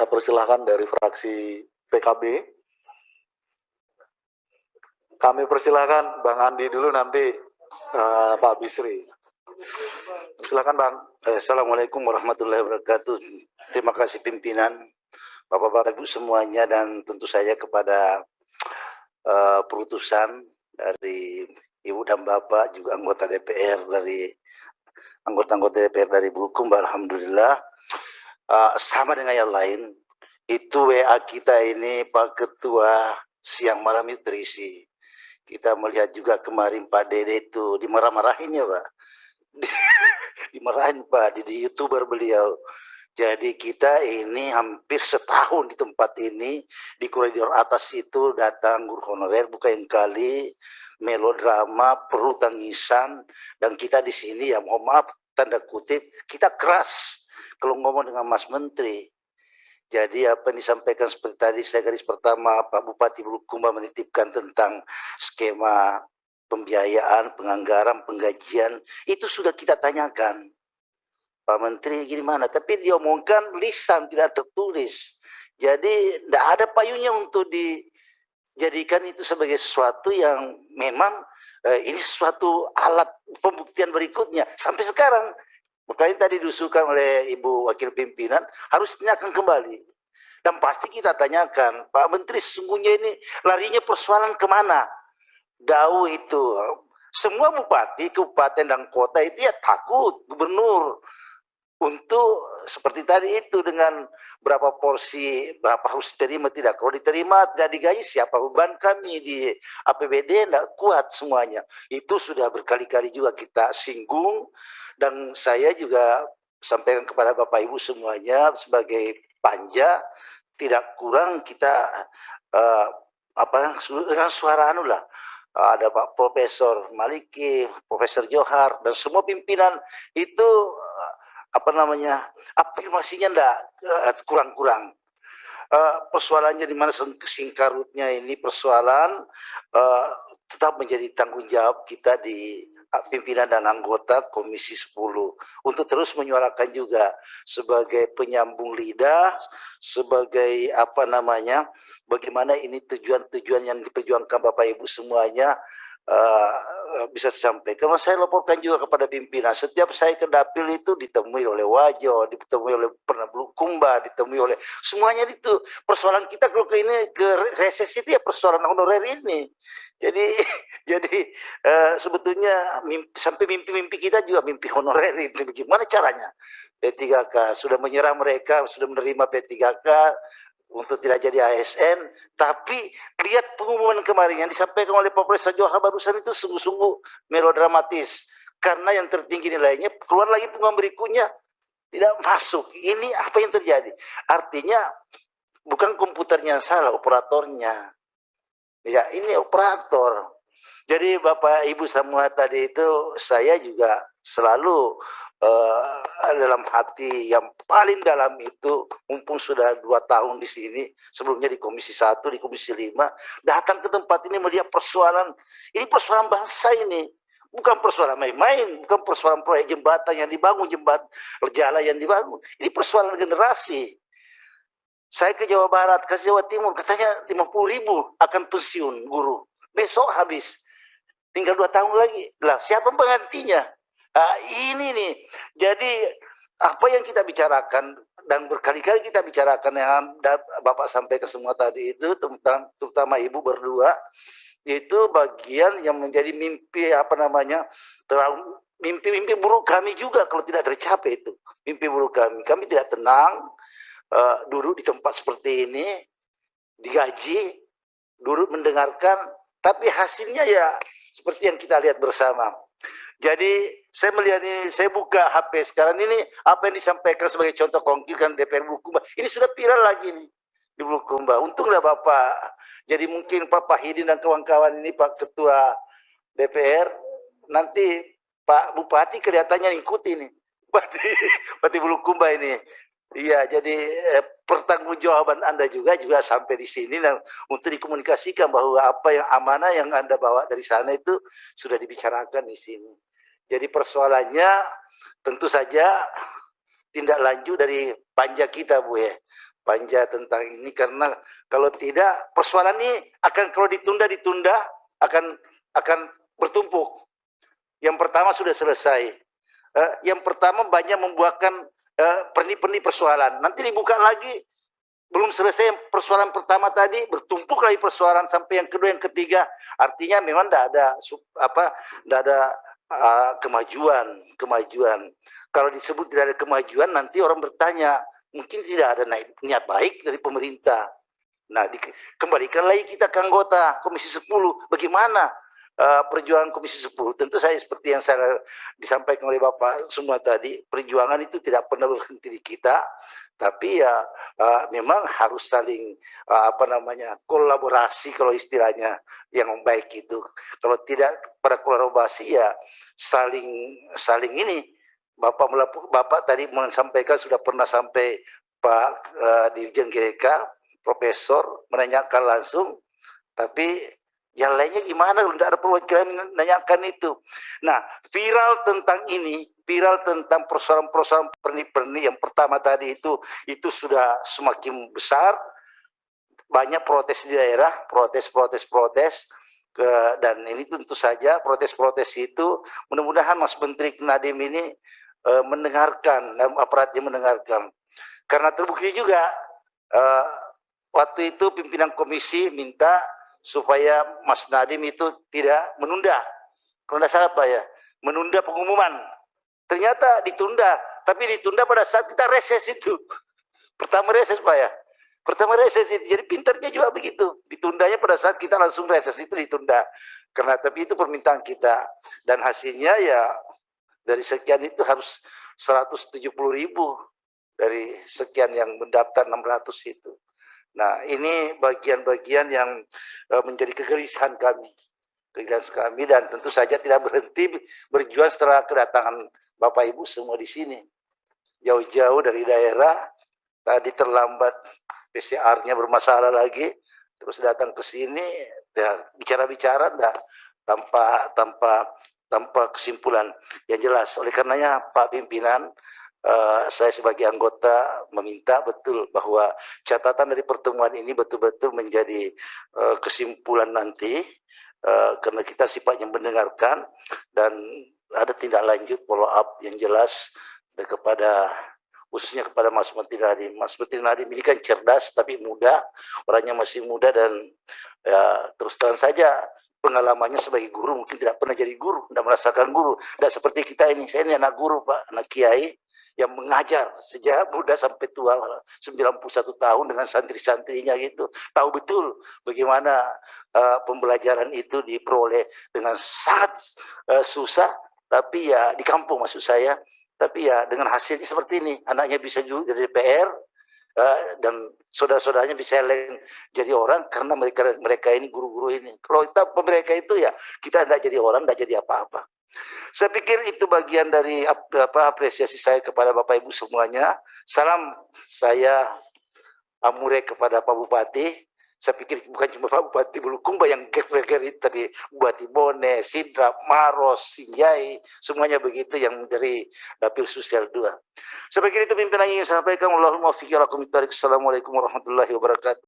Saya persilahkan dari fraksi PKB. Kami persilahkan Bang Andi dulu, nanti Pak Bisri. Silakan Bang. Assalamualaikum warahmatullahi wabarakatuh. Terima kasih pimpinan, Bapak-Bapak Ibu semuanya, dan tentu saja kepada perutusan dari Ibu dan Bapak, juga anggota DPR dari anggota-anggota DPR dari Bulukumba. Alhamdulillah, sama dengan yang lain, itu WA kita ini Pak Ketua siang malam itu terisi. Kita melihat juga kemarin Pak Dede itu dimarah-marahin ya Pak. Dimarahin Pak di YouTuber beliau. Jadi kita ini hampir setahun di tempat ini, di koridor atas itu datang guru honorer bukan kali, melodrama, perlu tangisan, dan kita di sini ya mohon maaf tanda kutip kita keras kalau ngomong dengan Mas Menteri. Jadi apa yang disampaikan seperti tadi, saya garis pertama Pak Bupati Bulukumba menitipkan tentang skema pembiayaan, penganggaran, penggajian, itu sudah kita tanyakan. Pak Menteri gimana? Tapi diomongkan lisan, tidak tertulis. Jadi tidak ada payungnya untuk dijadikan itu sebagai sesuatu yang memang ini sesuatu alat pembuktian berikutnya. Sampai sekarang, makanya tadi diusulkan oleh Ibu Wakil Pimpinan, harus ditanyakan kembali. Dan pasti kita tanyakan, Pak Menteri sesungguhnya ini larinya persoalan kemana? Dau itu, semua bupati, kabupaten dan kota itu ya takut gubernur untuk seperti tadi itu dengan berapa porsi, berapa harus diterima tidak. Kalau diterima tidak digaji, siapa beban kami di APBD tidak kuat semuanya. Itu sudah berkali-kali juga kita singgung, dan saya juga sampaikan kepada Bapak Ibu semuanya sebagai panja, tidak kurang kita dengan suara lah. Ada Pak Profesor Maliki, Profesor Johar, dan semua pimpinan itu afirmasinya enggak kurang-kurang. Persoalannya di mana singkarutnya ini persoalan tetap menjadi tanggung jawab kita di pimpinan dan anggota Komisi 10 untuk terus menyuarakan juga sebagai penyambung lidah, sebagai bagaimana ini tujuan-tujuan yang diperjuangkan Bapak Ibu semuanya bisa disampaikan. Saya laporkan juga kepada pimpinan, setiap saya ke dapil itu ditemui oleh Wajo, ditemui oleh Bulukumba, ditemui oleh semuanya. Itu persoalan kita kalau ke reses itu ya persoalan honorer ini. Jadi sebetulnya sampai mimpi-mimpi kita juga mimpi honorer itu. Bagaimana caranya? P3K sudah menyerah, mereka sudah menerima P3K untuk tidak jadi ASN, tapi lihat pengumuman kemarin yang disampaikan oleh Profesor Johar barusan itu sungguh-sungguh melodramatis. Karena yang tertinggi nilainya, keluar lagi pengumuman berikutnya, tidak masuk. Ini apa yang terjadi? Artinya bukan komputernya yang salah, operatornya. Ya, ini operator. Jadi Bapak Ibu semua tadi itu, saya juga selalu dalam hati yang paling dalam itu, mumpung sudah 2 tahun di sini, sebelumnya di Komisi 1, di Komisi 5, datang ke tempat ini melihat persoalan, ini persoalan bangsa ini, bukan persoalan main-main, bukan persoalan proyek jembatan yang dibangun, jembatan jalan yang dibangun, ini persoalan generasi. Saya ke Jawa Barat, ke Jawa Timur, katanya 50.000 akan pensiun guru, besok habis, tinggal 2 tahun lagi, lah siapa penggantinya? Ini nih, jadi apa yang kita bicarakan dan berkali-kali kita bicarakan yang Bapak sampaikan semua tadi itu, tentang terutama Ibu berdua, itu bagian yang menjadi mimpi mimpi buruk kami juga kalau tidak tercapai itu. Mimpi buruk kami tidak tenang, duduk di tempat seperti ini, digaji, duduk mendengarkan, tapi hasilnya ya seperti yang kita lihat bersama. Jadi saya melihat ini, saya buka HP sekarang ini, apa yang disampaikan sebagai contoh konkret kan DPR Bulukumba, ini sudah viral lagi nih di Bulukumba. Untunglah Bapak, jadi mungkin Pak Pahidin dan kawan-kawan ini, Pak Ketua DPR, nanti Pak Bupati kelihatannya ngikuti nih, Bupati Bulukumba ini. Iya, jadi pertanggungjawaban Anda juga sampai di sini, dan untuk dikomunikasikan bahwa apa yang amanah yang Anda bawa dari sana itu sudah dibicarakan di sini. Jadi persoalannya tentu saja tindak lanjut dari panja kita, Bu ya. panja tentang ini, karena kalau tidak persoalan ini akan, kalau ditunda akan bertumpuk. Yang pertama sudah selesai. Yang pertama banyak membuahkan perni-perni persoalan. Nanti dibuka lagi, belum selesai persoalan pertama tadi, bertumpuk lagi persoalan sampai yang kedua, yang ketiga. Artinya memang tidak ada kemajuan. Kalau disebut tidak ada kemajuan, nanti orang bertanya, mungkin tidak ada niat baik dari pemerintah. Nah, kembalikan lagi kita ke anggota Komisi 10, bagaimana perjuangan Komisi 10. Tentu saya seperti yang saya disampaikan oleh Bapak semua tadi, perjuangan itu tidak pernah berhenti di kita, tapi ya memang harus saling kolaborasi, kalau istilahnya yang baik itu. Kalau tidak pada kolaborasi ya saling ini. Bapak tadi menyampaikan sudah pernah sampai Pak Dirjen GK, Profesor menanyakan langsung, tapi yang lainnya gimana? Tidak ada perwakilan menanyakan itu. Nah, viral tentang ini, viral tentang persoalan-persoalan perni-perni yang pertama tadi itu sudah semakin besar. Banyak protes di daerah, protes, dan ini tentu saja protes-protes itu mudah-mudahan Mas Menteri Nadiem ini mendengarkan, dan aparatnya mendengarkan. Karena terbukti juga waktu itu pimpinan komisi minta supaya Mas Nadiem itu tidak menunda, kalau tidak salah Pak ya, menunda pengumuman. Ternyata ditunda, tapi ditunda pada saat kita reses itu. Pertama reses Pak ya, pertama reses itu. Jadi pintarnya juga begitu, ditundanya pada saat kita langsung reses itu ditunda. Karena tapi itu permintaan kita, dan hasilnya ya dari sekian itu harus 170.000 dari sekian yang mendaftar 600 itu. Nah, ini bagian-bagian yang menjadi kegelisahan kami. Dan tentu saja tidak berhenti berjuang setelah kedatangan Bapak Ibu semua di sini. Jauh-jauh dari daerah, tadi terlambat PCR-nya bermasalah lagi, terus datang ke sini, ya, bicara-bicara tanpa kesimpulan yang jelas. Oleh karenanya Pak Pimpinan, saya sebagai anggota meminta betul bahwa catatan dari pertemuan ini betul-betul menjadi kesimpulan nanti, karena kita sifatnya mendengarkan, dan ada tindak lanjut follow up yang jelas kepada, khususnya kepada Mas Menteri Nadiem. Mas Menteri Nadiem ini kan cerdas tapi muda, orangnya masih muda, dan ya, terus terang saja pengalamannya sebagai guru, mungkin tidak pernah jadi guru, tidak merasakan guru. Dan seperti kita ini, saya ini anak guru Pak, anak kiai yang mengajar sejak muda sampai tua, 91 tahun dengan santri-santrinya gitu. Tahu betul bagaimana pembelajaran itu diperoleh dengan sangat susah, tapi ya di kampung maksud saya, tapi ya dengan hasilnya seperti ini. Anaknya bisa juga jadi DPR, dan saudara-saudaranya bisa jadi orang karena mereka ini guru-guru ini. Kalau kita mereka itu ya kita tidak jadi orang, tidak jadi apa-apa. Saya pikir itu bagian dari apresiasi saya kepada Bapak Ibu semuanya. Salam saya Amure kepada Pak Bupati. Saya pikir bukan cuma Pak Bupati Bulukumba yang geger itu, tapi Bupati Bone, Sidrap, Maros, Sinjai, semuanya begitu yang dari Dapil Sosial 2. Saya pikir itu pimpinan yang ingin saya sampaikan. Assalamualaikum warahmatullahi wabarakatuh.